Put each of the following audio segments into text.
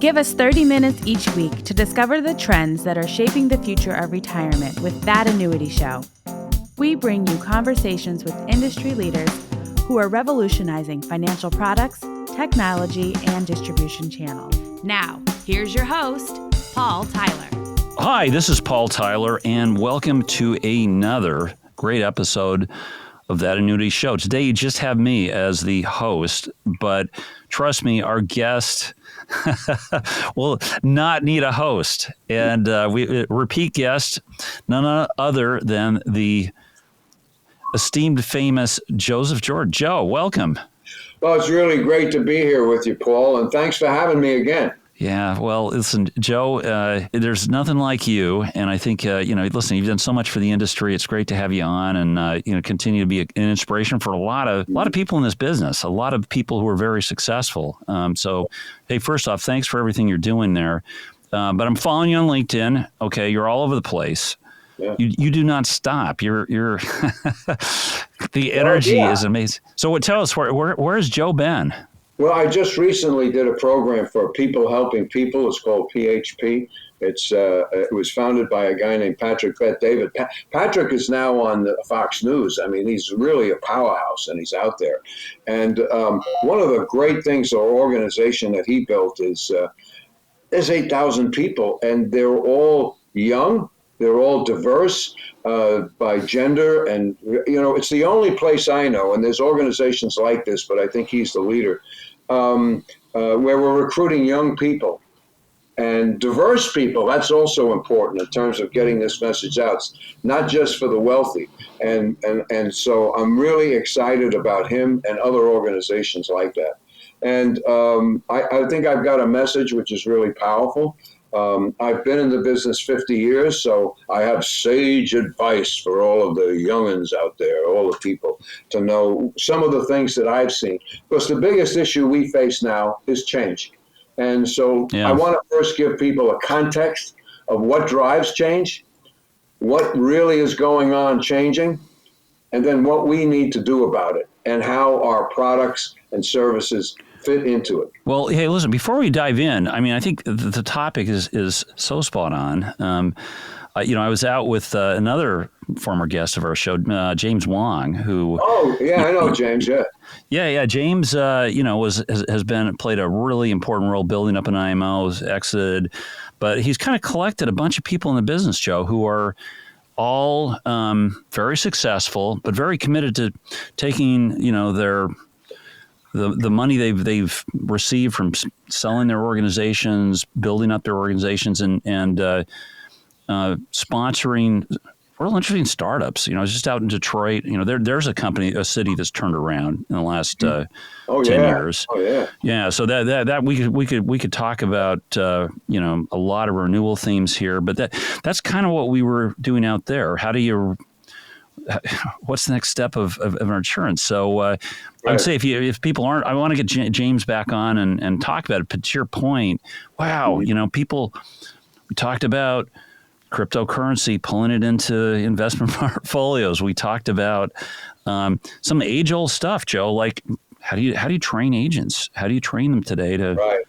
Give us 30 minutes each week to discover the trends that are shaping the future of retirement with That Annuity Show. We bring you conversations with industry leaders who are revolutionizing financial products, technology, and distribution channels. Now, here's your host, Paul Tyler. Hi, this is Paul Tyler, and welcome to another great episode of That Annuity Show. Today, you just have me as the host, but trust me, our guest will not need a host. And we repeat guest, none other than the esteemed, famous Joseph George. Joe, welcome. Well, it's really great to be here with you, Paul, and thanks for having me again. Yeah, well, listen, Joe, there's nothing like you, and I think, listen, you've done so much for the industry. It's great to have you on and, continue to be an inspiration for a lot of people in this business, a lot of people who are very successful. So, hey, first off, thanks for everything you're doing there. But I'm following you on LinkedIn. Okay, you're all over the place. Yeah. You do not stop. You're the energy is amazing. So tell us, where has Joe been? Well, I just recently did a program for People Helping People. It's called PHP. It was founded by a guy named Patrick Bet-David. Patrick is now on Fox News. I mean, he's really a powerhouse, and he's out there. And one of the great things, our organization that he built is there's 8,000 people, and they're all young. They're all diverse by gender, and it's the only place I know, and there's organizations like this, but I think he's the leader, where we're recruiting young people and diverse people. That's also important in terms of getting this message out, it's not just for the wealthy. And so I'm really excited about him and other organizations like that. And I think I've got a message which is really powerful. I've been in the business 50 years, so I have sage advice for all of the young'uns out there, all the people, to know some of the things that I've seen. Because the biggest issue we face now is change. And so I want to first give people a context of what drives change, what really is going on changing, and then what we need to do about it, and how our products and services fit into it. Well, hey, listen, before we dive in, I mean, I think the topic is so spot on. I was out with another former guest of our show, James Wong, who... Oh, yeah, I know James, yeah. Yeah, James, has played a really important role building up an IMO, exited, but he's kind of collected a bunch of people in the business, Joe, who are all very successful, but very committed to taking, the money they've received from selling their organizations, building up their organizations, and sponsoring real interesting startups. I was just out in Detroit. There's a city that's turned around in the last 10 years. Oh yeah. Yeah. So that we could talk about a lot of renewal themes here, but that's kind of what we were doing out there. What's the next step of our insurance? So I would say if people aren't, I want to get James back on and talk about it. But to your point, wow, people, we talked about cryptocurrency, pulling it into investment portfolios. We talked about some age-old stuff, Joe, like how do you train agents? How do you train them today to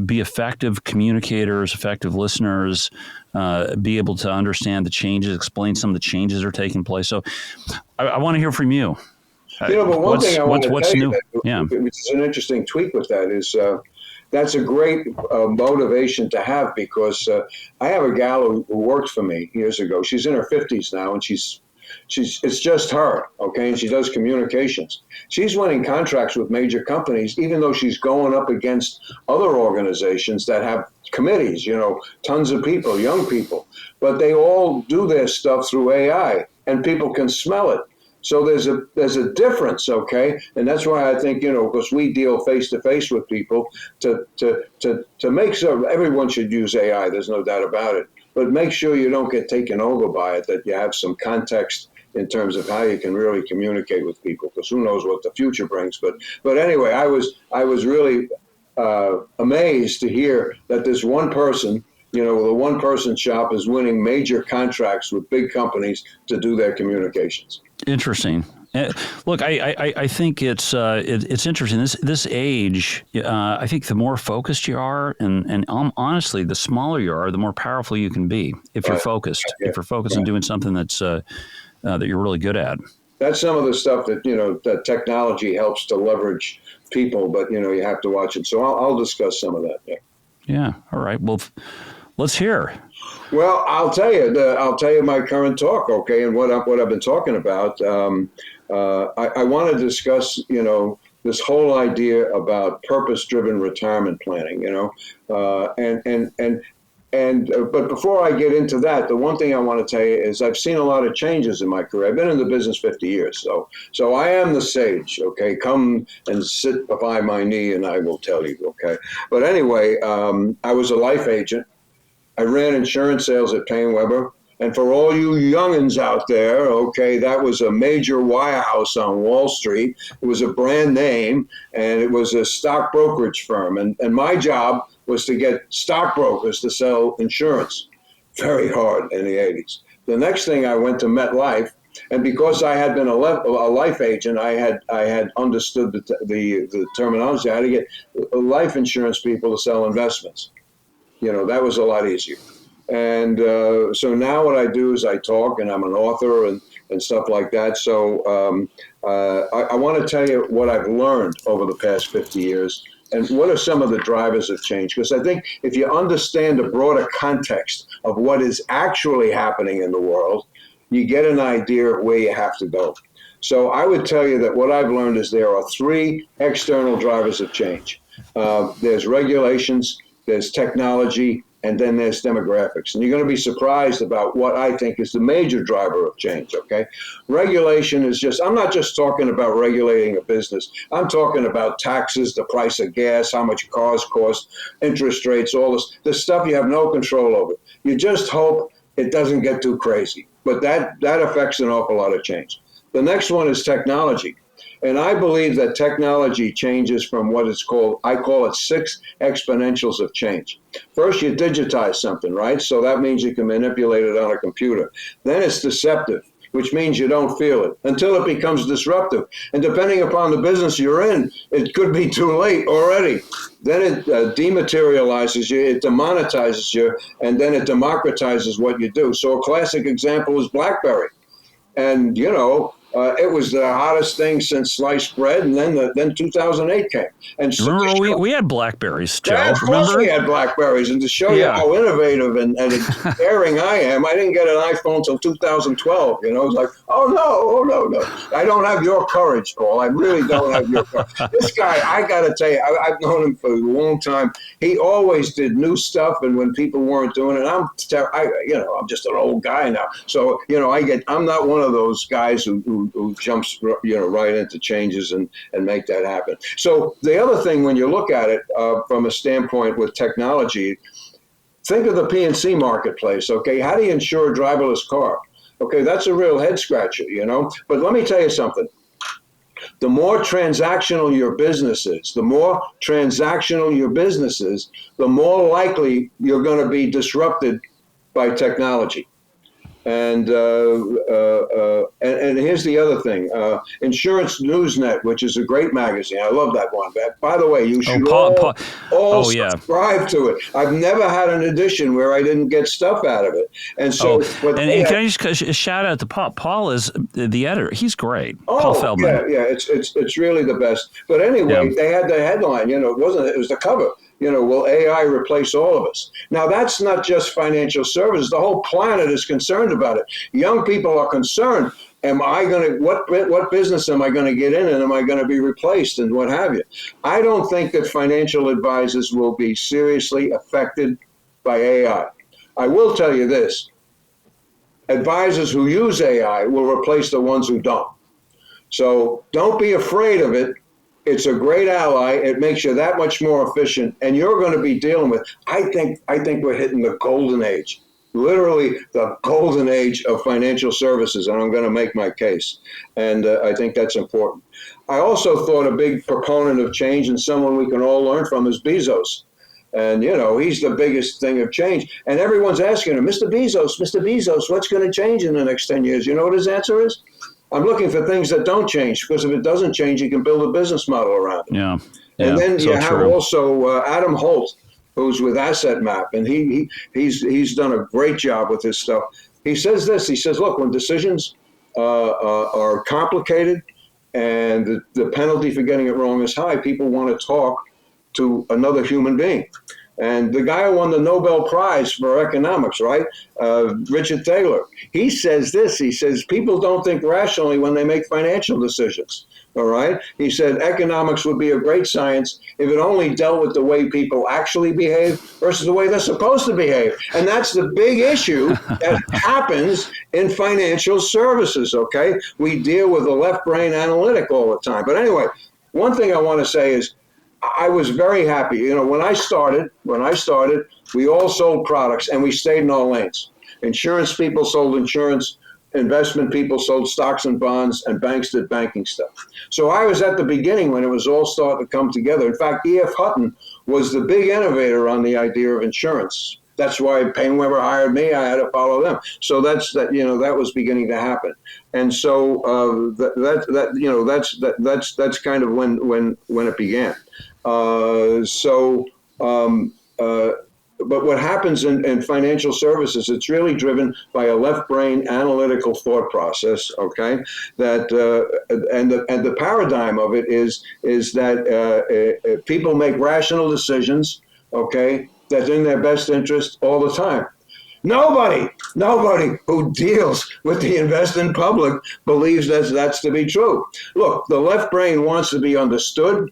be effective communicators, effective listeners, be able to understand the changes, explain some of the changes that are taking place. So I want to hear from you. But one thing I want to tell you, which is an interesting tweak with that, is that's a great motivation to have, because I have a gal who worked for me years ago. She's in her 50s now, and it's just her, okay? And she does communications. She's winning contracts with major companies, even though she's going up against other organizations that have committees, tons of people, young people. But they all do their stuff through AI, and people can smell it. So there's a difference, okay? And that's why I think, because we deal face-to-face with people, to make sure everyone should use AI, there's no doubt about it. But make sure you don't get taken over by it, that you have some context in terms of how you can really communicate with people, because who knows what the future brings. But anyway, I was really amazed to hear that this one person, the one-person shop is winning major contracts with big companies to do their communications. Interesting. Look, I think it's interesting. This age, I think the more focused you are, and honestly, the smaller you are, the more powerful you can be if you're focused. Yeah. If you're focused on doing something that's that you're really good at. That's some of the stuff that that technology helps to leverage people, but you have to watch it. So I'll discuss some of that. Yeah. Yeah. All right. Well, let's hear. Well, I'll tell you my current talk, okay, and what I've been talking about. I want to discuss, this whole idea about purpose-driven retirement planning, but before I get into that, the one thing I want to tell you is I've seen a lot of changes in my career. I've been in the business 50 years, so I am the sage, okay? Come and sit by my knee and I will tell you, okay? But anyway, I was a life agent. I ran insurance sales at Paine Webber. And for all you youngins out there, okay, that was a major wirehouse on Wall Street. It was a brand name, and it was a stock brokerage firm. And my job was to get stockbrokers to sell insurance. Very hard in the 80s. The next thing, I went to MetLife, and because I had been a life agent, I had understood the terminology. I had to get life insurance people to sell investments. That was a lot easier. And so now what I do is I talk, and I'm an author and stuff like that. So I want to tell you what I've learned over the past 50 years and what are some of the drivers of change. Because I think if you understand the broader context of what is actually happening in the world, you get an idea of where you have to go. So I would tell you that what I've learned is there are 3 external drivers of change. There's regulations, there's technology, and then there's demographics. And you're going to be surprised about what I think is the major driver of change, okay? Regulation is I'm not just talking about regulating a business. I'm talking about taxes, the price of gas, how much cars cost, interest rates, all this stuff you have no control over. You just hope it doesn't get too crazy. But that affects an awful lot of change. The next one is technology. And I believe that technology changes from what it's called, I call it 6 exponentials of change. First, you digitize something, right? So that means you can manipulate it on a computer. Then it's deceptive, which means you don't feel it until it becomes disruptive. And depending upon the business you're in, it could be too late already. Then it dematerializes you, it demonetizes you, and then it democratizes what you do. So a classic example is BlackBerry. And, it was the hottest thing since sliced bread, and then 2008 came. And so remember, we had Blackberries, Joe. Yeah, of course we had Blackberries, and to show you how innovative and daring I am, I didn't get an iPhone until 2012. It was like, oh no, I don't have your courage, Paul. I really don't have your courage. This guy, I got to tell you, I've known him for a long time. He always did new stuff, and when people weren't doing it, I'm just an old guy now. So I'm not one of those guys who jumps right into changes and make that happen. So the other thing, when you look at it from a standpoint with technology, think of the P&C marketplace. Okay, how do you insure a driverless car? Okay, that's a real head scratcher, But let me tell you something. The more transactional your business is, the more likely you're going to be disrupted by technology. And here's the other thing. Insurance Newsnet, which is a great magazine. I love that one. By the way, you should all subscribe to it. I've never had an edition where I didn't get stuff out of it. And so, can I just shout out to Paul? Paul is the editor. He's great. Paul Feldman. Yeah. It's really the best. But anyway, they had the headline. It was the cover. Will AI replace all of us? Now, that's not just financial services. The whole planet is concerned about it. Young people are concerned. What business am I going to get in, and am I going to be replaced, and what have you? I don't think that financial advisors will be seriously affected by AI. I will tell you this. Advisors who use AI will replace the ones who don't. So don't be afraid of it. It's a great ally. It makes you that much more efficient, and you're going to be dealing with. I think we're hitting the golden age, literally the golden age of financial services, and I'm going to make my case, and I think that's important. I also thought a big proponent of change and someone we can all learn from is Bezos, and he's the biggest thing of change, and everyone's asking him, Mr. Bezos, what's going to change in the next 10 years? You know what his answer is? I'm looking for things that don't change, because if it doesn't change, you can build a business model around it. Yeah. And then so you have true. also Adam Holt, who's with Asset Map, and he's done a great job with this stuff. He says this. He says, look, when decisions are complicated and the penalty for getting it wrong is high, people want to talk to another human being. And the guy who won the Nobel Prize for economics, right, Richard Taylor, he says this. He says, people don't think rationally when they make financial decisions, all right? He said, economics would be a great science if it only dealt with the way people actually behave versus the way they're supposed to behave. And that's the big issue that happens in financial services, okay? We deal with the left brain analytic all the time. But anyway, one thing I want to say is, I was very happy. You know, when I started, we all sold products and we stayed in our lanes. Insurance people sold insurance, investment people sold stocks and bonds, and banks did banking stuff. So I was at the beginning when it was all starting to come together. In fact, E.F. Hutton was the big innovator on the idea of insurance. That's why PaineWebber hired me. I had to follow them. So that was beginning to happen. And so that's kind of when it began. But what happens in financial services, it's really driven by a left brain analytical thought process, okay? That and the paradigm of it is that people make rational decisions, okay, that's in their best interest all the time. Nobody who deals with the investing public believes that's to be true. Look, the left brain wants to be understood,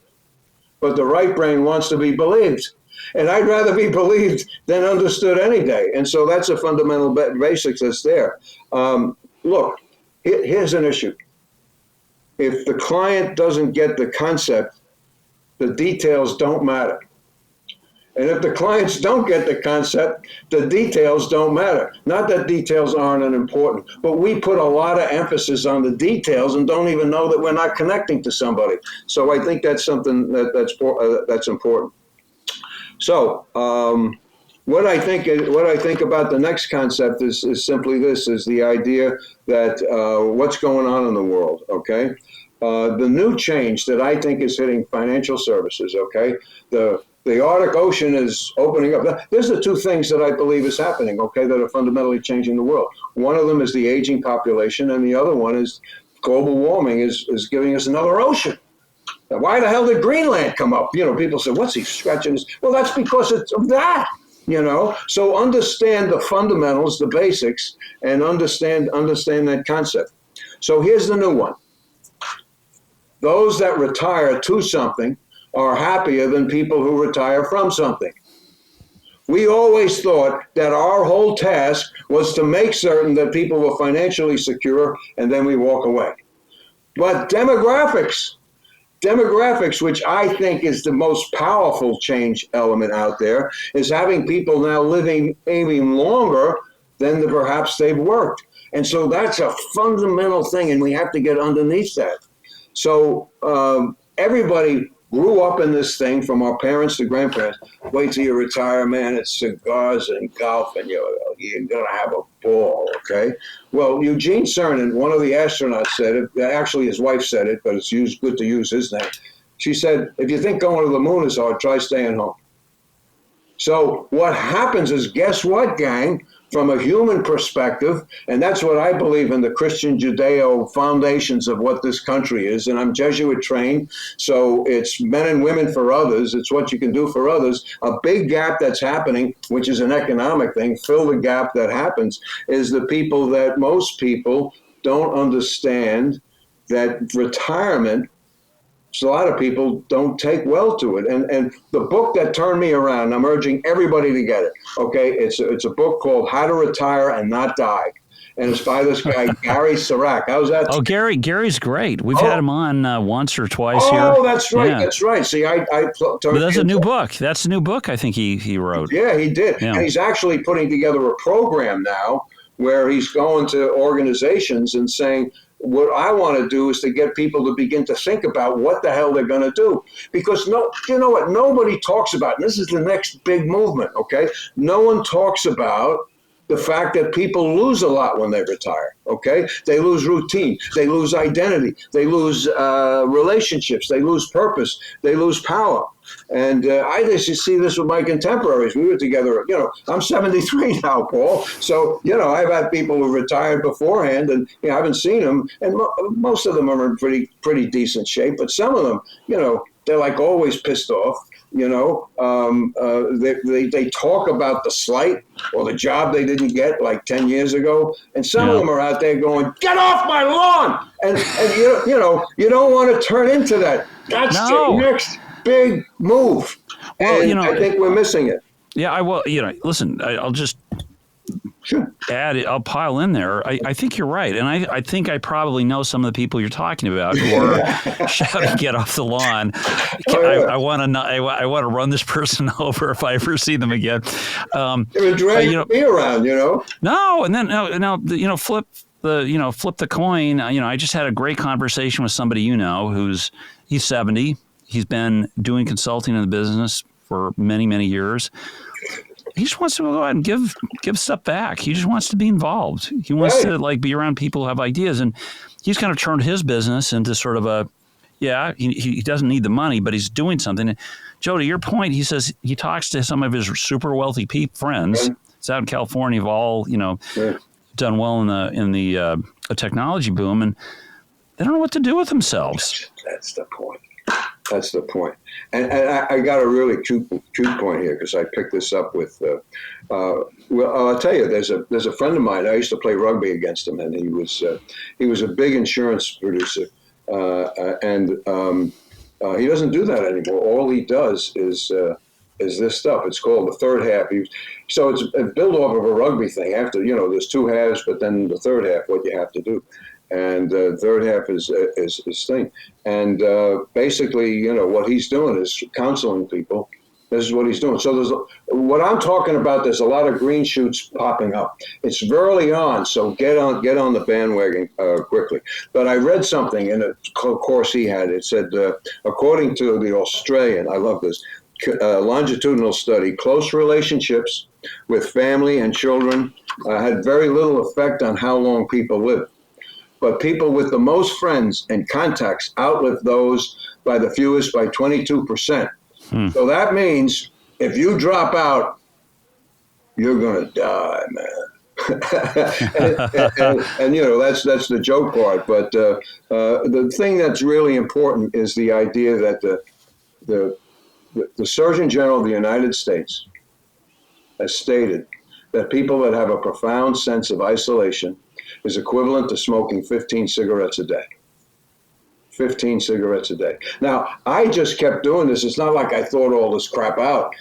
but the right brain wants to be believed. And I'd rather be believed than understood any day. And so that's a fundamental basics that's there. Look, here's an issue. If the client doesn't get the concept, the details don't matter. And if the clients don't get the concept, the details don't matter. Not that details aren't important, but we put a lot of emphasis on the details and don't even know that we're not connecting to somebody. So I think that's something that's important. So what I think about the next concept is simply this: is the idea that what's going on in the world. Okay, the new change that I think is hitting financial services. Okay, the Arctic Ocean is opening up. There's the two things that I believe is happening, okay, that are fundamentally changing the world. One of them is the aging population, and the other one is global warming is giving us another ocean. Now, why the hell did Greenland come up? You know, people say, what's he scratching his? Well, that's because it's of that, you know. So understand the fundamentals, the basics, and understand that concept. So here's the new one. Those that retire to something are happier than people who retire from something. We always thought that our whole task was to make certain that people were financially secure, and then we walk away. But demographics, which I think is the most powerful change element out there, is having people now living even longer than perhaps they've worked. And so that's a fundamental thing, and we have to get underneath that. So everybody grew up in this thing from our parents to grandparents. Wait till you retire, man. It's cigars and golf, and you're going to have a ball, okay? Well, Eugene Cernan, one of the astronauts, said it. Actually, his wife said it, but it's good to use his name. She said, if you think going to the moon is hard, try staying home. So what happens is, guess what, gang? From a human perspective, and that's what I believe in the Christian Judeo foundations of what this country is, and I'm Jesuit trained, so it's men and women for others, it's what you can do for others. A big gap that's happening, which is an economic thing, fill the gap that happens, is the people that most people don't understand that retirement. So a lot of people don't take well to it. And the book that turned me around, I'm urging everybody to get it, okay? It's a book called How to Retire and Not Die. And it's by this guy, Gary Sirac. How's that? Oh, Gary's great. We've had him on once or twice here. Oh, that's right. Yeah. That's right. See, but that's a new book. That's a new book I think he wrote. Yeah, he did. Yeah. And he's actually putting together a program now where he's going to organizations and saying, what I want to do is to get people to begin to think about what the hell they're going to do. Because you know what? Nobody talks about, and this is the next big movement, okay? No one talks about the fact that people lose a lot when they retire, okay? They lose routine. They lose identity. They lose relationships. They lose purpose. They lose power. And I just see this with my contemporaries. We were together, I'm 73 now, Paul. So, I've had people who retired beforehand and I haven't seen them. And most of them are in pretty decent shape. But some of them, they're like always pissed off. They talk about the slight or the job they didn't get like 10 years ago. And some of them are out there going, get off my lawn. And you don't want to turn into that. That's the next big move. And I think we're missing it. Yeah, I will. Listen, I'll just add it. I'll pile in there. I think you're right. And I think I probably know some of the people you're talking about who are shouting, get off the lawn. I want to run this person over if I ever see them again. They're dragging me around, No, and then flip the coin. I just had a great conversation with somebody he's 70. He's been doing consulting in the business for many, many years. He just wants to go out and give stuff back. He just wants to be involved. He wants to be around people who have ideas. And he's kind of turned his business into sort of he doesn't need the money, but he's doing something. And Joe, to your point, he says he talks to some of his super wealthy friends. It's out in California, have all, done well in the technology boom, and they don't know what to do with themselves. That's the point. That's the point. And I got a really cute point here because I picked this up with, I'll tell you, there's a friend of mine. I used to play rugby against him, and he was a big insurance producer, and he doesn't do that anymore. All he does is this stuff. It's called the third half. So it's built off of a rugby thing. After there's two halves, but then the third half, what you have to do. And the third half is thing. And basically, what he's doing is counseling people. This is what he's doing. So what I'm talking about, there's a lot of green shoots popping up. It's early on, so get on the bandwagon quickly. But I read something in a course he had. It said, according to the Australian, I love this, longitudinal study, close relationships with family and children had very little effect on how long people live. But people with the most friends and contacts outlive those by the fewest by 22%. So that means if you drop out, you're going to die, man. and that's the joke part. But the thing that's really important is the idea that the Surgeon General of the United States has stated that people that have a profound sense of isolation is equivalent to smoking 15 cigarettes a day. 15 cigarettes a day. Now, I just kept doing this. It's not like I thought all this crap out.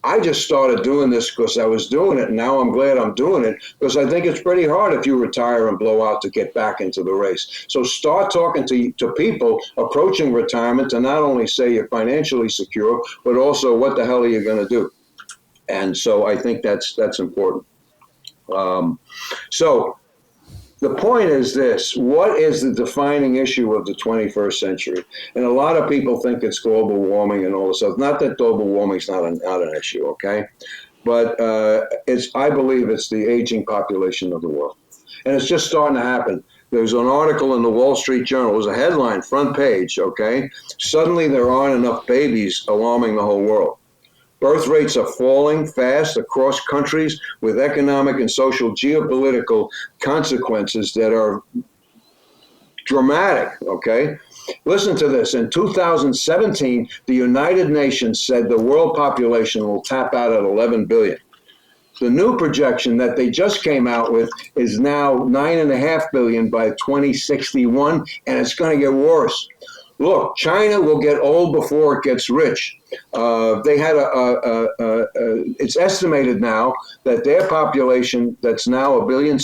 I just started doing this because I was doing it, and now I'm glad I'm doing it because I think it's pretty hard if you retire and blow out to get back into the race. So start talking to people approaching retirement to not only say you're financially secure, but also what the hell are you going to do? And so I think that's important. So the point is this: what is the defining issue of the 21st century? And a lot of people think it's global warming and all this stuff. Not that global warming is not an issue, okay? But I believe it's the aging population of the world. And it's just starting to happen. There's an article in the Wall Street Journal. It was a headline, front page, okay? Suddenly there aren't enough babies alarming the whole world. Birth rates are falling fast across countries with economic and social geopolitical consequences that are dramatic, okay? Listen to this. In 2017, the United Nations said the world population will tap out at 11 billion. The new projection that they just came out with is now 9.5 billion by 2061, and it's going to get worse. Look, China will get old before it gets rich. They had it's estimated now that their population, that's now 1.6 billion,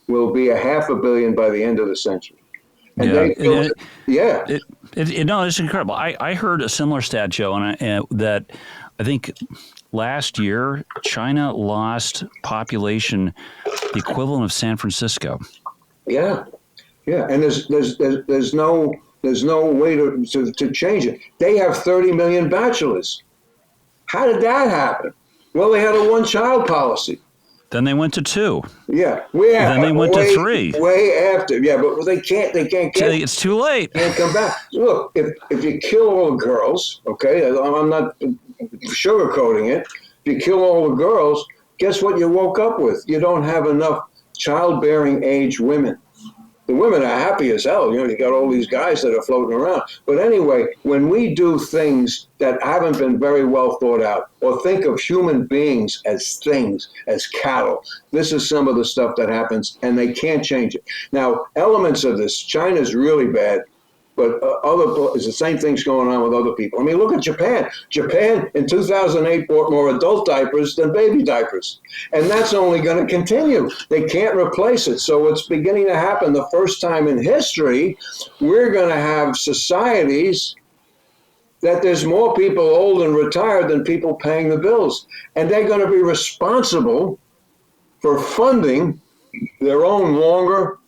will be 500 million by the end of the century. And no, it's incredible. I heard a similar stat, Joe, that I think last year China lost population the equivalent of San Francisco. Yeah, and there's no way to change it. They have 30 million bachelors. How did that happen? Well, they had a one-child policy. Then they went to 2. Yeah, Then they went to 3. Way after, yeah, but they can't get. It's too late. Can't come back. Look, if you kill all the girls, okay, I'm not sugarcoating it. If you kill all the girls, guess what you woke up with? You don't have enough childbearing age women. The women are happy as hell. You got all these guys that are floating around. But anyway, when we do things that haven't been very well thought out, or think of human beings, as cattle, this is some of the stuff that happens, and they can't change it. Now, elements of this, China's really bad. But it's the same thing's going on with other people. I mean, look at Japan. Japan in 2008 bought more adult diapers than baby diapers. And that's only going to continue. They can't replace it. So it's beginning to happen. The first time in history, we're going to have societies that there's more people old and retired than people paying the bills. And they're going to be responsible for funding their own longer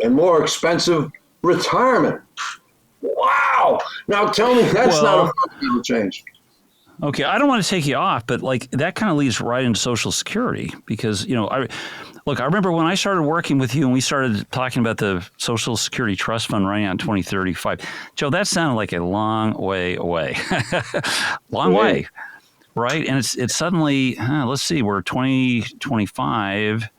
and more expensive retirement. Wow. Now tell me that's not a fundamental change. Okay, I don't want to take you off, but like that kind of leads right into Social Security because, I remember when I started working with you and we started talking about the Social Security Trust Fund running on 2035. Joe, that sounded like a long way away. Long way, right? And it's suddenly, let's see, we're 2025.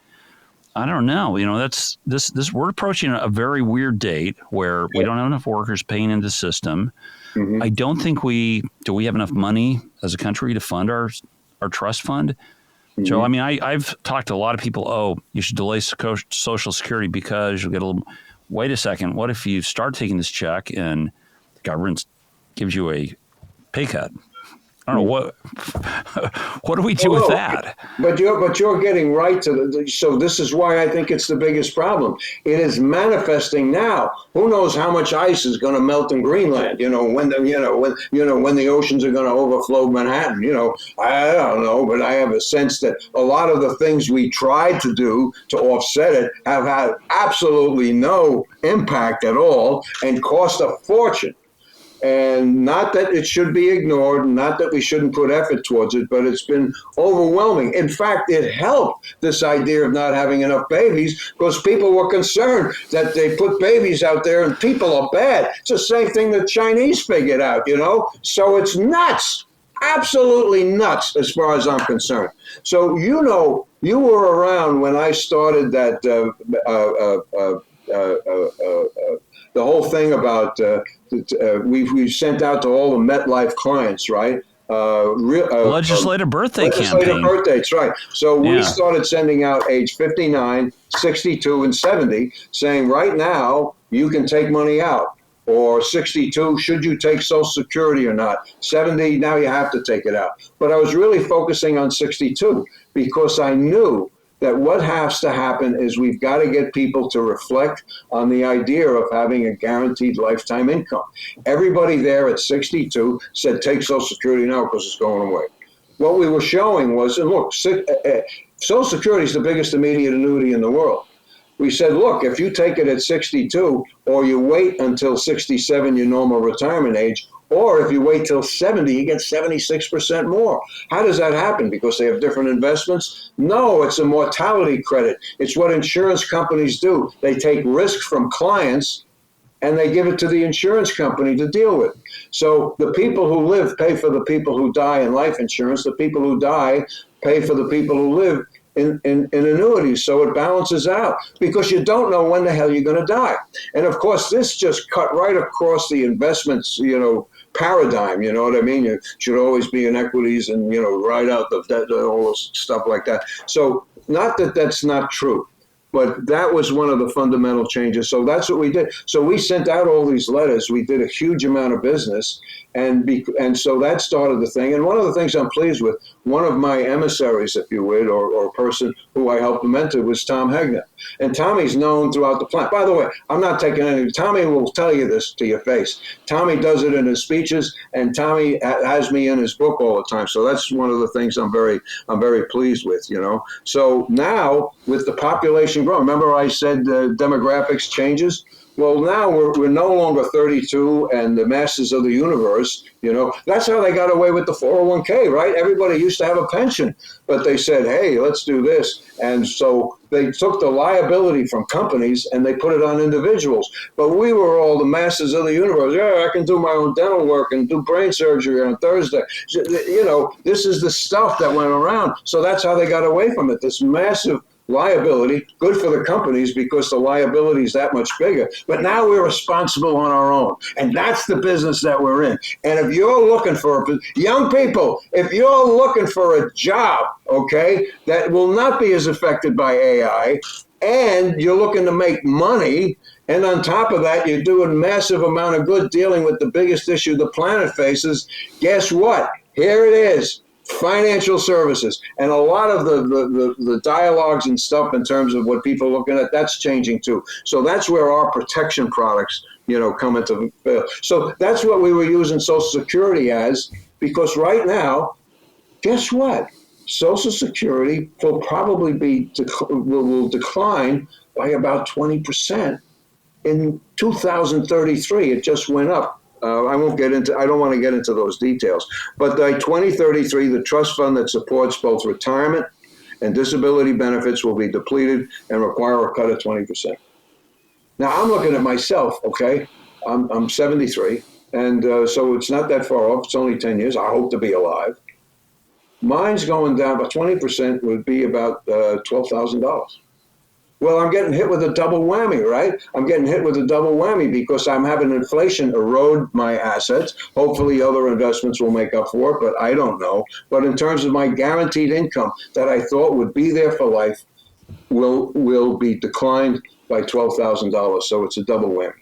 I don't know. That's this. We're approaching a very weird date where we don't have enough workers paying into the system. Mm-hmm. I don't think we have enough money as a country to fund our trust fund. Mm-hmm. Joe, I mean, I've talked to a lot of people. Oh, you should delay Social Security because you'll get a little. Wait a second. What if you start taking this check and the government gives you a pay cut? I don't know what do we do with that? But you're getting right to so this is why I think it's the biggest problem. It is manifesting now. Who knows how much ice is going to melt in Greenland? When the oceans are going to overflow Manhattan. I don't know, but I have a sense that a lot of the things we tried to do to offset it have had absolutely no impact at all and cost a fortune. And not that it should be ignored, not that we shouldn't put effort towards it, but it's been overwhelming. In fact, it helped this idea of not having enough babies because people were concerned that they put babies out there and people are bad. It's the same thing the Chinese figured out, So it's nuts, absolutely nuts as far as I'm concerned. So, you were around when I started that the whole thing about we sent out to all the MetLife clients, right? Legislative birthday campaign. Legislative birthdays, right. So we started sending out age 59, 62, and 70, saying right now you can take money out. Or 62, should you take Social Security or not? 70, now you have to take it out. But I was really focusing on 62 because I knew that what has to happen is we've got to get people to reflect on the idea of having a guaranteed lifetime income. Everybody there at 62 said, take Social Security now because it's going away. What we were showing was, and look, Social Security is the biggest immediate annuity in the world. We said, look, if you take it at 62 or you wait until 67, your normal retirement age, or if you wait till 70, you get 76% more. How does that happen? Because they have different investments? No, it's a mortality credit. It's what insurance companies do. They take risk from clients and they give it to the insurance company to deal with. So the people who live pay for the people who die in life insurance. The people who die pay for the people who live in annuities. So it balances out because you don't know when the hell you're going to die. And of course, this just cut right across the investments, paradigm, you know what I mean? You should always be in equities and, ride out the debt, all this stuff like that. So not that that's not true, but that was one of the fundamental changes. So that's what we did. So we sent out all these letters. We did a huge amount of business. And so that started the thing. And one of the things I'm pleased with, one of my emissaries, if you would, or person who I helped mentor was Tom Hegna. And Tommy's known throughout the plant. By the way, I'm not taking any. Tommy will tell you this to your face. Tommy does it in his speeches, and Tommy has me in his book all the time. So that's one of the things I'm very pleased with, So now with the population growing, remember I said demographics changes? Well, now we're no longer 32 and the masters of the universe. That's how they got away with the 401k, right? Everybody used to have a pension, but they said, hey, let's do this. And so they took the liability from companies and they put it on individuals. But we were all the masters of the universe. Yeah, I can do my own dental work and do brain surgery on Thursday. This is the stuff that went around. So that's how they got away from it. This massive liability, good for the companies because the liability is that much bigger. But now we're responsible on our own. And that's the business that we're in. And if you're looking for young people, if you're looking for a job, okay, that will not be as affected by AI, and you're looking to make money, and on top of that, you're doing massive amount of good dealing with the biggest issue the planet faces, guess what? Here it is. Financial services, and a lot of the dialogues and stuff in terms of what people are looking at, that's changing too. So that's where our protection products, come into play. So that's what we were using Social Security as, because right now, guess what? Social Security will probably will decline by about 20% in 2033. It just went up. I don't want to get into those details. But by 2033, the trust fund that supports both retirement and disability benefits will be depleted and require a cut of 20%. Now, I'm looking at myself, okay? I'm 73, and so it's not that far off. It's only 10 years. I hope to be alive. Mine's going down by 20% would be about $12,000. Well, I'm getting hit with a double whammy, right? I'm getting hit with a double whammy because I'm having inflation erode my assets. Hopefully other investments will make up for it, but I don't know. But in terms of my guaranteed income that I thought would be there for life will be declined by $12,000. So it's a double whammy.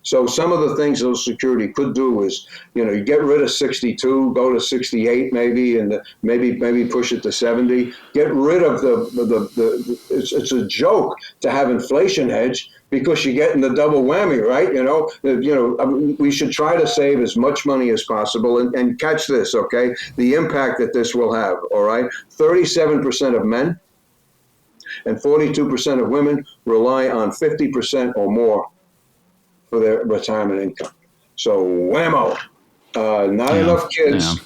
So some of the things Social Security could do is, you get rid of 62, go to 68 maybe, and maybe push it to 70. Get rid of it's a joke to have inflation hedge because you're getting the double whammy, right? We should try to save as much money as possible and catch this, okay? The impact that this will have, all right? 37% of men and 42% of women rely on 50% or more for their retirement income. So whammo, not enough kids,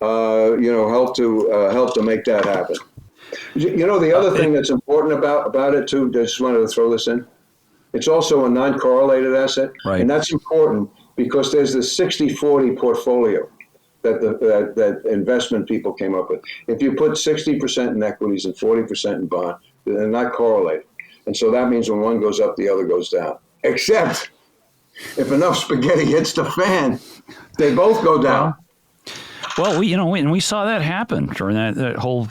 help to make that happen. The other thing that's important about it too, I just wanted to throw this in. It's also a non-correlated asset, right. And that's important because there's this 60-40 portfolio that investment people came up with. If you put 60% in equities and 40% in bond, they're not correlated, and so that means when one goes up, the other goes down. Except if enough spaghetti hits the fan, they both go down. Well, we saw that happen during that whole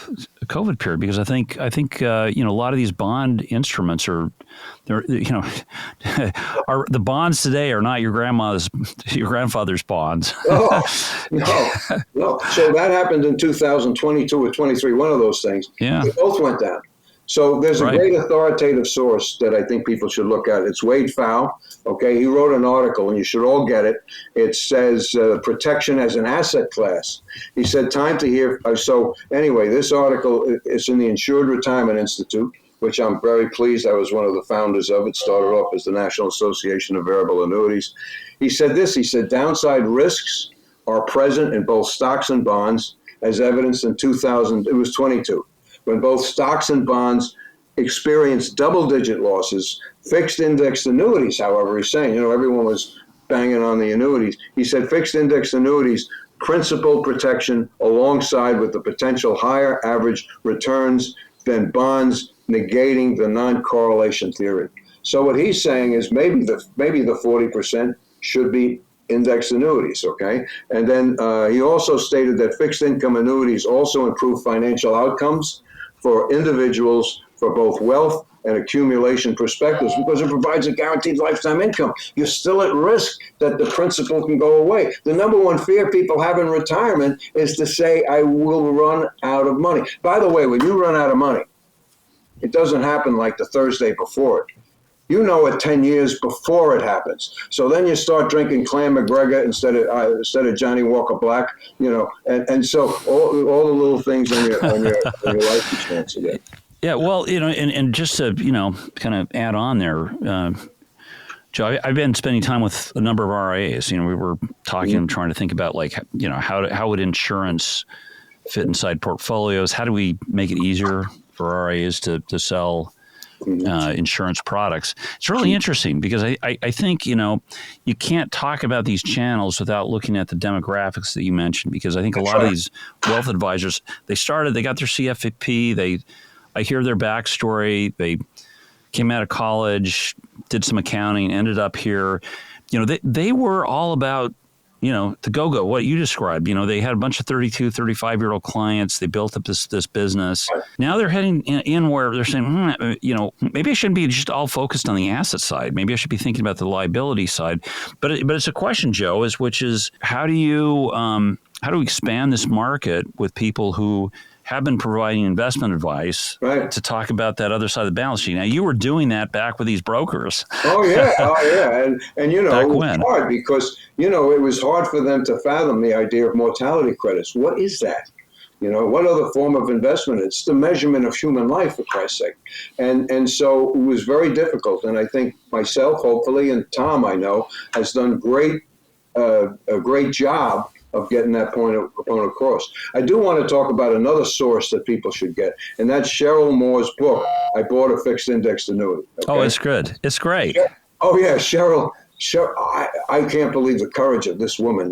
COVID period because I think a lot of these bond instruments are the bonds today are not your grandfather's bonds. No. So that happened in 2022 or 23, one of those things. Yeah. They both went down. So there's a great authoritative source that I think people should look at. It's Wade Pfau. Okay, he wrote an article, and you should all get it. It says protection as an asset class. He said, time to hear. So anyway, this article is in the Insured Retirement Institute, which I'm very pleased. I was one of the founders of it. Started off as the National Association of Variable Annuities. He said this. He said, downside risks are present in both stocks and bonds, as evidenced in 2022. When both stocks and bonds experienced double-digit losses. Fixed index annuities, however, he's saying, everyone was banging on the annuities. He said fixed index annuities, principal protection alongside with the potential higher average returns than bonds, negating the non-correlation theory. So what he's saying is maybe the 40% should be index annuities, okay? And then he also stated that fixed income annuities also improve financial outcomes for individuals for both wealth and accumulation perspectives because it provides a guaranteed lifetime income. You're still at risk that the principal can go away. The number one fear people have in retirement is to say, I will run out of money. By the way, when you run out of money, it doesn't happen like the Thursday before it. You know it 10 years before it happens. So then you start drinking Clan McGregor instead of Johnny Walker Black, and so all the little things on your life insurance again. Yeah, well, and just to kind of add on there, Joe, I've been spending time with a number of RIAs. We were talking, trying to think about how would insurance fit inside portfolios? How do we make it easier for RIAs to sell insurance products? It's really interesting because I think, you can't talk about these channels without looking at the demographics that you mentioned, because I think a lot of these wealth advisors, they got their CFP, I hear their backstory. They came out of college, did some accounting, ended up here. They were all about, the go-go, what you described. They had a bunch of 32, 35-year-old clients. They built up this business. Now they're heading in where they're saying, maybe I shouldn't be just all focused on the asset side. Maybe I should be thinking about the liability side. But it's a question, Joe, which is how do you expand this market with people who have been providing investment advice to talk about that other side of the balance sheet. Now, you were doing that back with these brokers. Oh yeah. And it was hard because, it was hard for them to fathom the idea of mortality credits. What is that? What other form of investment? It's the measurement of human life, for Christ's sake. And so it was very difficult. And I think myself, hopefully, and Tom, I know, has done a great job of getting that point across. I do want to talk about another source that people should get, and that's Cheryl Moore's book, I Bought a Fixed Indexed Annuity. Okay? Oh, it's good. It's great. Oh, yeah, Cheryl, I can't believe the courage of this woman.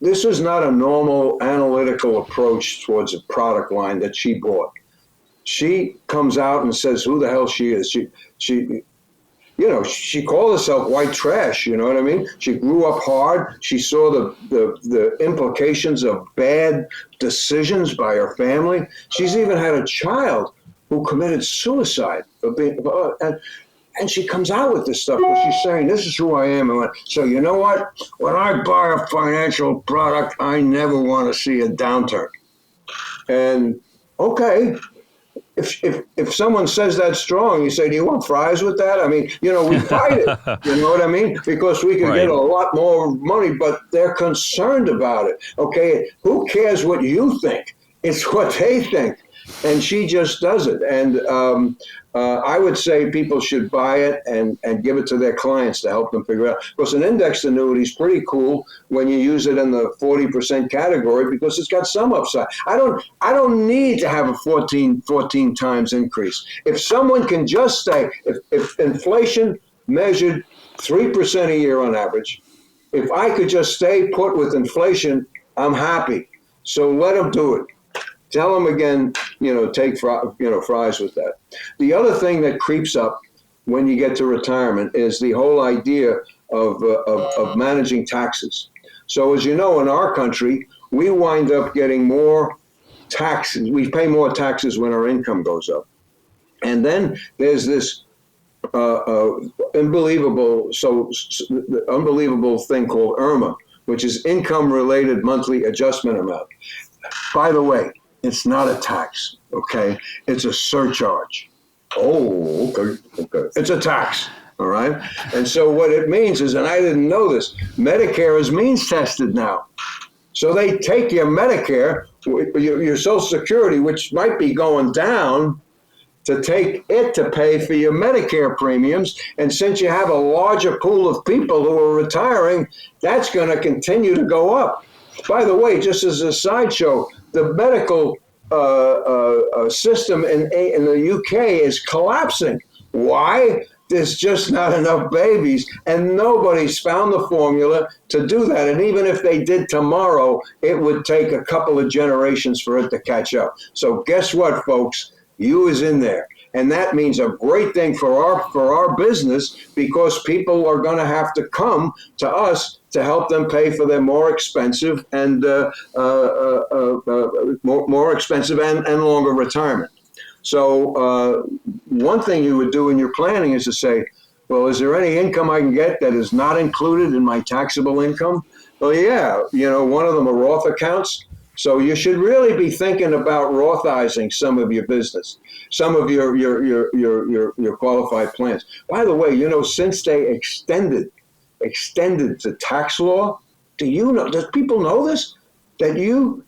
This is not a normal analytical approach towards a product line that she bought. She comes out and says who the hell she is. She called herself white trash, you know what I mean? She grew up hard. She saw the implications of bad decisions by her family. She's even had a child who committed suicide. And she comes out with this stuff where she's saying, this is who I am. So you know what? When I buy a financial product, I never want to see a downturn. And okay. If someone says that strong, you say, do you want fries with that? I mean, we fight it, you know what I mean? Because we can get a lot more money, but they're concerned about it. Okay, who cares what you think? It's what they think. And she just does it. And I would say people should buy it and give it to their clients to help them figure out. Because an indexed annuity is pretty cool when you use it in the 40% category because it's got some upside. I don't need to have a 14 times increase. If someone can just say, if inflation measured 3% a year on average, if I could just stay put with inflation, I'm happy. So let them do it. Tell them again, take fries with that. The other thing that creeps up when you get to retirement is the whole idea of managing taxes. So as you know, in our country, we wind up getting more taxes. We pay more taxes when our income goes up. And then there's this unbelievable thing called IRMA, which is Income-Related Monthly Adjustment Amount. By the way, it's not a tax, okay? It's a surcharge. Oh, okay. It's a tax, all right? And so what it means is, and I didn't know this, Medicare is means tested now. So they take your Medicare, your Social Security, which might be going down, to take it to pay for your Medicare premiums. And since you have a larger pool of people who are retiring, that's going to continue to go up. By the way, just as a sideshow, the medical system in the UK is collapsing. Why? There's just not enough babies, and nobody's found the formula to do that. And even if they did tomorrow, it would take a couple of generations for it to catch up. So guess what, folks? You is in there. And that means a great thing for our business, because people are going to have to come to us to help them pay for their more expensive and more expensive and longer retirement. So one thing you would do in your planning is to say, well, is there any income I can get that is not included in my taxable income? Well, yeah, one of them are Roth accounts. So you should really be thinking about Rothizing some of your business, some of your qualified plans. By the way, since they extended the tax law, does people know this? That the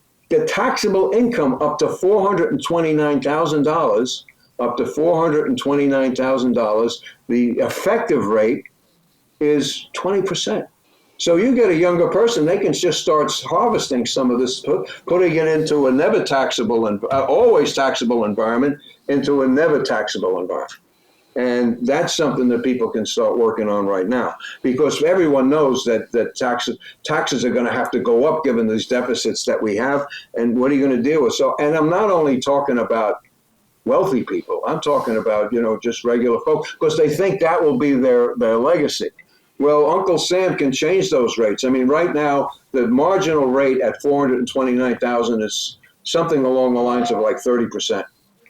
taxable income up to $429,000 up to $429,000. The effective rate is 20%. So you get a younger person, they can just start harvesting some of this, putting it into a never taxable and always taxable environment into a never taxable environment. And that's something that people can start working on right now, because everyone knows that taxes are going to have to go up given these deficits that we have. And what are you going to deal with? So, and I'm not only talking about wealthy people, I'm talking about, just regular folks, because they think that will be their legacy. Well, Uncle Sam can change those rates. I mean, right now, the marginal rate at $429,000 is something along the lines of like 30%.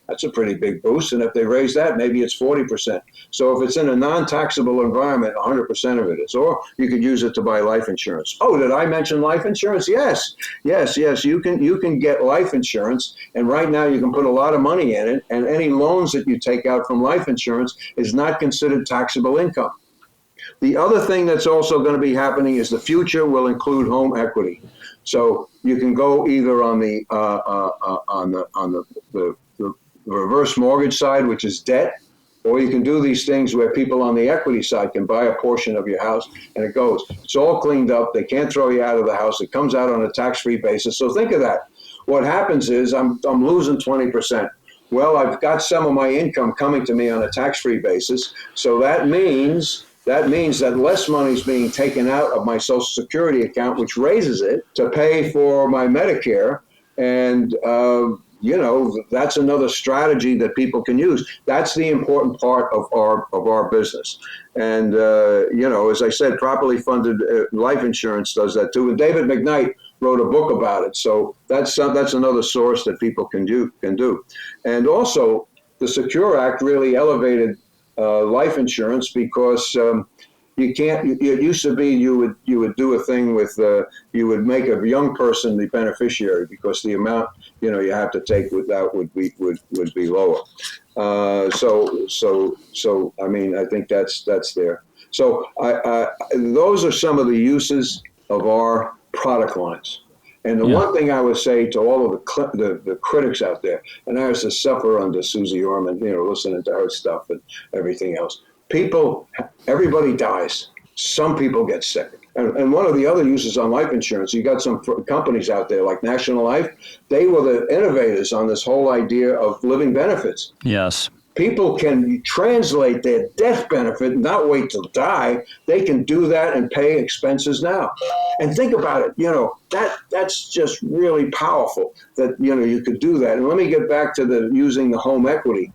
That's a pretty big boost. And if they raise that, maybe it's 40%. So if it's in a non-taxable environment, 100% of it is. Or you could use it to buy life insurance. Oh, did I mention life insurance? Yes. You can get life insurance. And right now you can put a lot of money in it. And any loans that you take out from life insurance is not considered taxable income. The other thing that's also going to be happening is the future will include home equity. So you can go either on the reverse mortgage side, which is debt, or you can do these things where people on the equity side can buy a portion of your house, and it goes. It's all cleaned up. They can't throw you out of the house. It comes out on a tax-free basis. So think of that. What happens is I'm losing 20%. Well, I've got some of my income coming to me on a tax-free basis. So that means that less money is being taken out of my Social Security account, which raises it to pay for my Medicare. And, that's another strategy that people can use. That's the important part of our business. And, as I said, properly funded life insurance does that too. And David McKnight wrote a book about it. So that's another source that people can do. And also, the Secure Act really elevated life insurance, because you can't. It used to be you would do a thing with you would make a young person the beneficiary, because the amount you have to take with that would be lower. So I mean, I think that's there. So those are some of the uses of our product lines. And the one thing I would say to all of the critics out there, and I used to suffer under Susie Orman, listening to her stuff and everything else. Everybody dies. Some people get sick. And one of the other uses on life insurance, you got some companies out there like National Life. They were the innovators on this whole idea of living benefits. Yes. People can translate their death benefit, not wait till die. They can do that and pay expenses now. And think about it, that's just really powerful that, you could do that. And let me get back to using the home equity.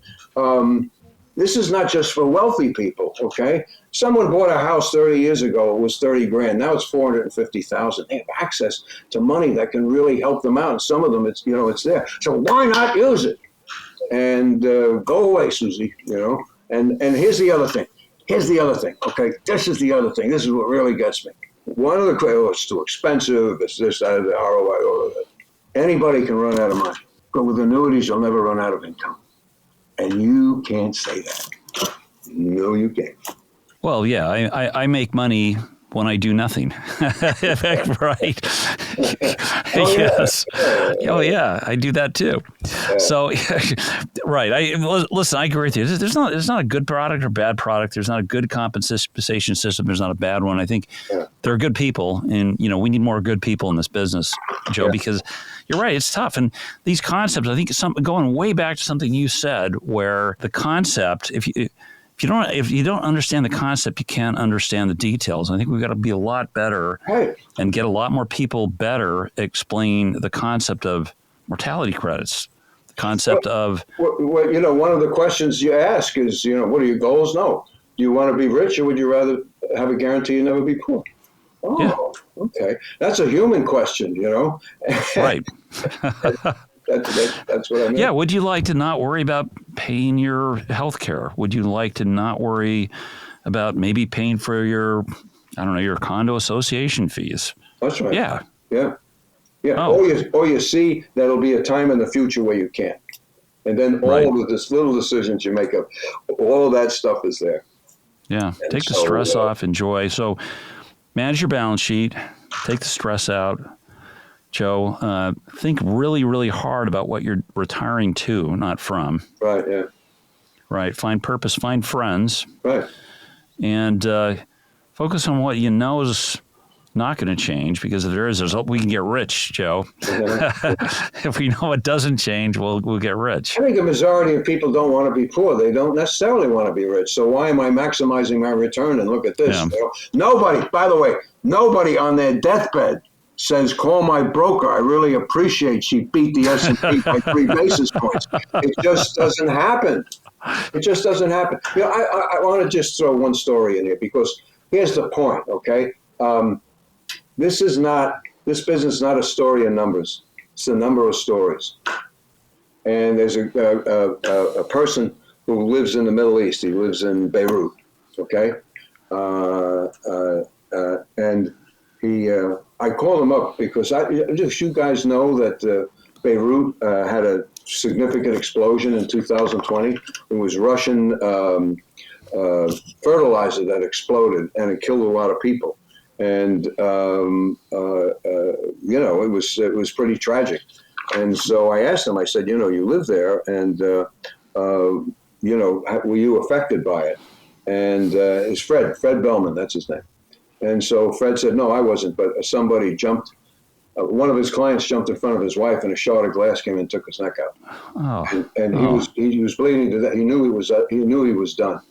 This is not just for wealthy people, okay? Someone bought a house 30 years ago, it was $30,000. Now it's $450,000. They have access to money that can really help them out. And some of them, it's there. So why not use it? And go away, Susie, And here's the other thing. Okay? This is the other thing. This is what really gets me. One of the it's too expensive, it's this, that, the ROI, all of that. Anybody can run out of money. But with annuities, you'll never run out of income. And you can't say that. No, you can't. Well, yeah, I make money when I do nothing. Right. Yes. Oh, yeah, I do that too. So, right. Listen, I agree with you. There's not a good product or bad product. There's not a good compensation system. There's not a bad one. I think there are good people, and, we need more good people in this business, Joe, because you're right. It's tough. And these concepts, I think going way back to something you said, where the concept, if you don't understand the concept, you can't understand the details. I think we've got to be a lot better and get a lot more people better explain the concept of mortality credits, the concept of... one of the questions you ask is, what are your goals? No. Do you want to be rich, or would you rather have a guarantee you never be poor? Oh, yeah. Okay. That's a human question, Right. That's what I mean. Yeah. Would you like to not worry about paying your health care? Would you like to not worry about maybe paying for your condo association fees? That's right. Yeah. Yeah. Yeah. Oh. Or you see there'll be a time in the future where you can't. And then all of this little decisions you make up, all of that stuff is there. Yeah. And take the stress off, enjoy. So manage your balance sheet, take the stress out. Joe, think really, really hard about what you're retiring to, not from. Right, yeah. Right. Find purpose, find friends. Right. And focus on what you know is not going to change, because if there's hope we can get rich, Joe. If we know it doesn't change, we'll get rich. I think the majority of people don't want to be poor. They don't necessarily want to be rich. So why am I maximizing my return? And look at this. Yeah. You know, nobody, by the way, nobody on their deathbed says, call my broker. I really appreciate she beat the S&P by 3 basis points. It just doesn't happen. It just doesn't happen. You know, I want to just throw one story in here, because here's the point, okay? This business is not a story of numbers. It's a number of stories. And there's a person who lives in the Middle East. He lives in Beirut, okay? And I called him up because just you guys know that Beirut had a significant explosion in 2020. It was Russian fertilizer that exploded, and it killed a lot of people. And you know, it was pretty tragic. And so I asked him. I said, you know, you live there, and you know, were you affected by it? And it's Fred Bellman, that's his name. And so Fred said, no, I wasn't, but somebody jumped. One of his clients jumped in front of his wife, and a shard of glass came and took his neck out. Oh. And he was bleeding to death. He knew he was done.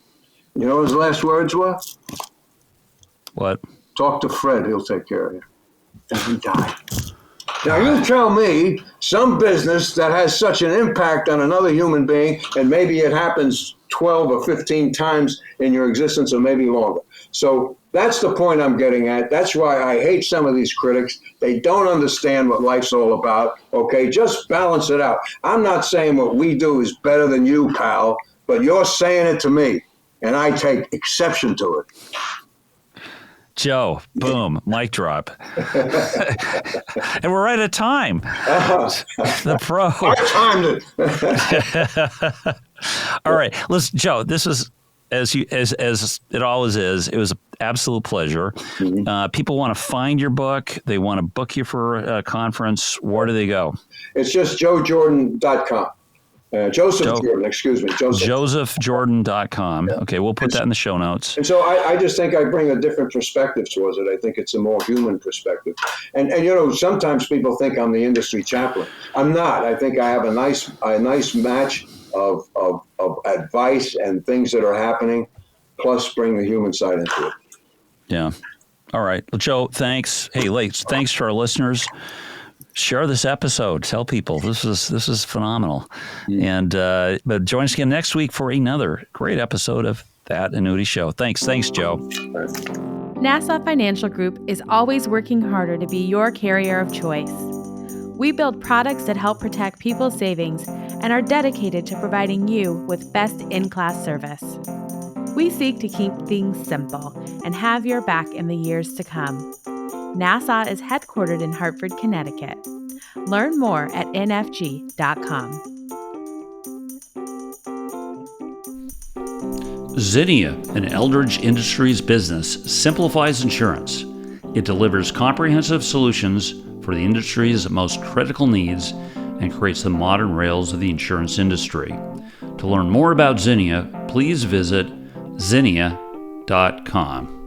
You know what his last words were? What? Talk to Fred, he'll take care of you. And he died. Now you tell me some business that has such an impact on another human being, and maybe it happens 12 or 15 times in your existence, or maybe longer. So that's the point I'm getting at. That's why I hate some of these critics. They don't understand what life's all about. Okay, just balance it out. I'm not saying what we do is better than you, pal, but you're saying it to me, and I take exception to it. Joe, boom, mic drop. And we're right at time. The pro. I timed it. All right, listen, Joe, this is, as it always is, it was an absolute pleasure. Mm-hmm. People want to find your book. They want to book you for a conference. Where do they go? It's just joejordan.com. JosephJordan, excuse me. JosephJordan.com. Okay, we'll put that in the show notes. And so I just think I bring a different perspective towards it. I think it's a more human perspective. And you know, sometimes people think I'm the industry chaplain. I'm not. I think I have a nice match of advice and things that are happening, plus bring the human side into it. Yeah. All right. Well, Joe, thanks. Hey, thanks to our listeners. Share this episode. Tell people this is phenomenal. And but join us again next week for another great episode of That Annuity Show. Thanks, Joe. Nassau Financial Group is always working harder to be your carrier of choice. We build products that help protect people's savings and are dedicated to providing you with best-in-class service. We seek to keep things simple and have your back in the years to come. Nassau is headquartered in Hartford, Connecticut. Learn more at nfg.com. Zinnia, an Eldridge Industries business, simplifies insurance. It delivers comprehensive solutions for the industry's most critical needs and creates the modern rails of the insurance industry. To learn more about Zinnia, please visit zinnia.com.